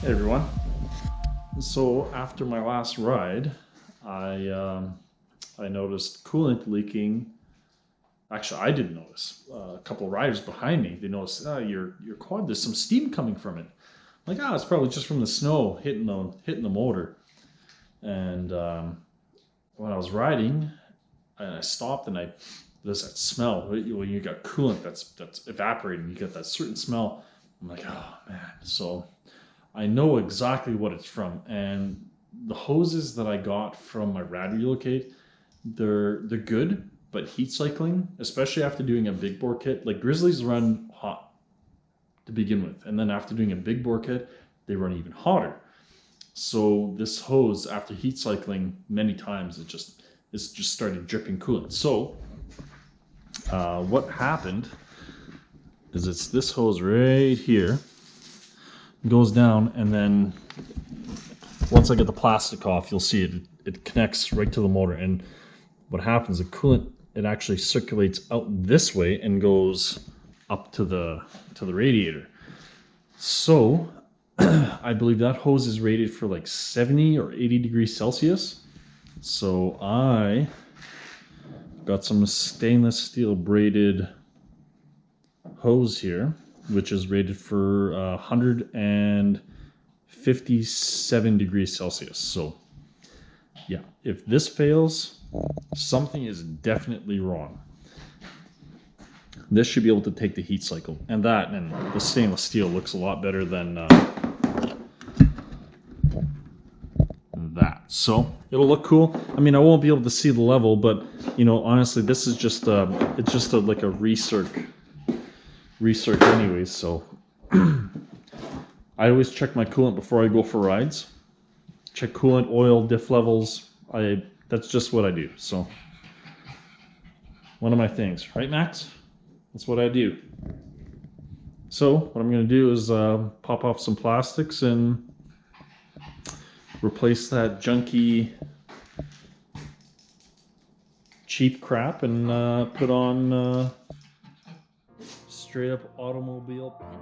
Hey everyone. So after my last ride, I noticed coolant leaking. Actually, I didn't notice. A couple of riders behind me, they noticed, your quad, there's some steam coming from it. I'm like, it's probably just from the snow hitting the motor. And when I was riding, I stopped and there's that smell when you got coolant that's evaporating. You get that certain smell. I'm like, oh man. So I know exactly what it's from, and the hoses that I got from my rad relocate, they're good, but heat cycling, especially after doing a big bore kit, like Grizzlies run hot to begin with, and then after doing a big bore kit, they run even hotter. So this hose, after heat cycling many times, it's just started dripping coolant. So what happened is it's this hose right here goes down, and then once I get the plastic off, you'll see it connects right to the motor. And what happens, the coolant, it actually circulates out this way and goes up to the radiator. So I believe that hose is rated for like 70 or 80 degrees Celsius. So I got some stainless steel braided hose here, which is rated for 157 degrees Celsius. So yeah, if this fails, something is definitely wrong. This should be able to take the heat cycle, and the stainless steel looks a lot better than that. So it'll look cool. I mean, I won't be able to see the level, but you know, honestly, this is just it's just like a recirc anyways. So I always check my coolant before I go for rides. Check coolant, oil, diff levels. That's just what I do. So one of my things, right, Max? That's what I do. So what I'm going to do is pop off some plastics and replace that junky, cheap crap and put on straight up automobile pimping.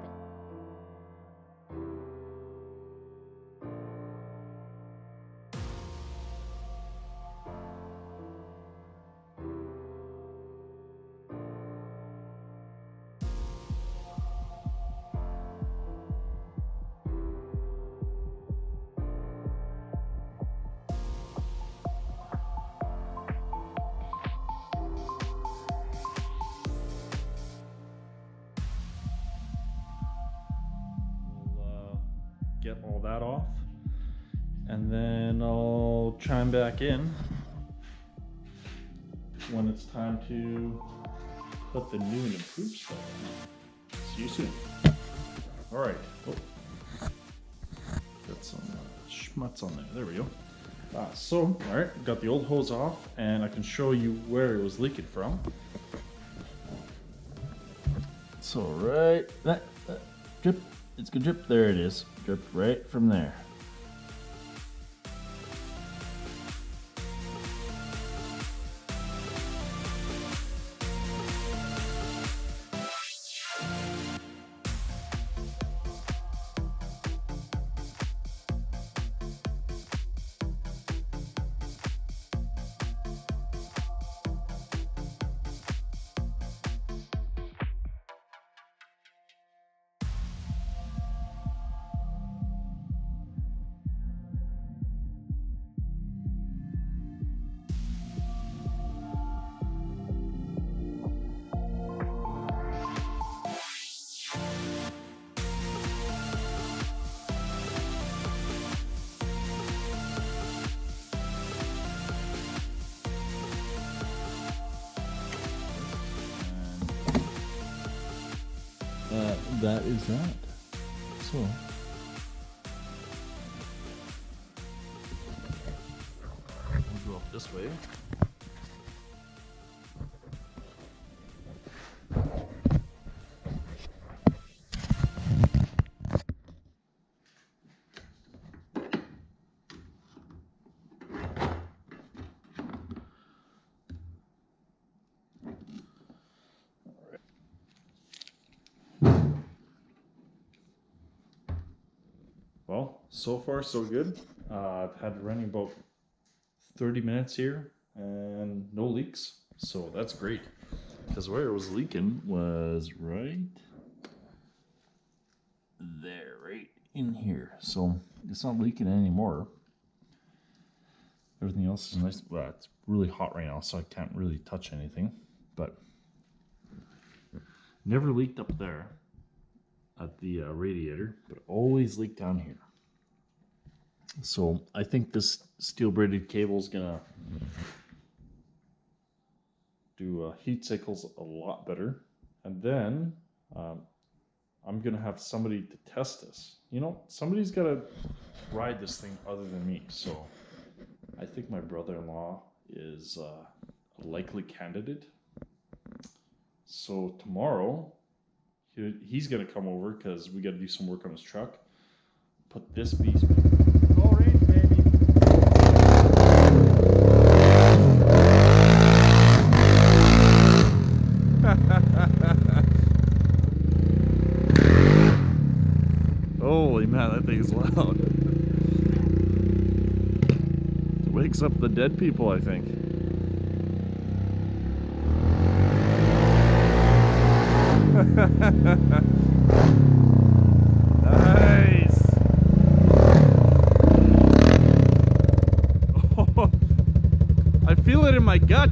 Get all that off, and then I'll chime back in when it's time to put the new and improved stuff on. See you soon. All right. Oh, got some schmutz on there. There we go. So, all right, got the old hose off, and I can show you where it was leaking from. So right, that drip, it's gonna drip. There it is. Drip right from there. That is that. So we'll go up this way. Well, So far, so good. I've had it running about 30 minutes here and no leaks. So that's great. Because where it was leaking was right there, right in here. So it's not leaking anymore. Everything else is nice. Well, it's really hot right now, so I can't really touch anything. But never leaked up there at the radiator, but always leaked down here. So I think this steel braided cable is gonna do heat cycles a lot better, and then I'm gonna have somebody to test this. You know, somebody's gotta ride this thing other than me. So I think my brother-in-law is a likely candidate. So tomorrow he's gonna come over because we got to do some work on his truck. Put this beast. All right, baby. Holy man, that thing's loud. It wakes up the dead people, I think. Nice. Oh, I feel it in my gut.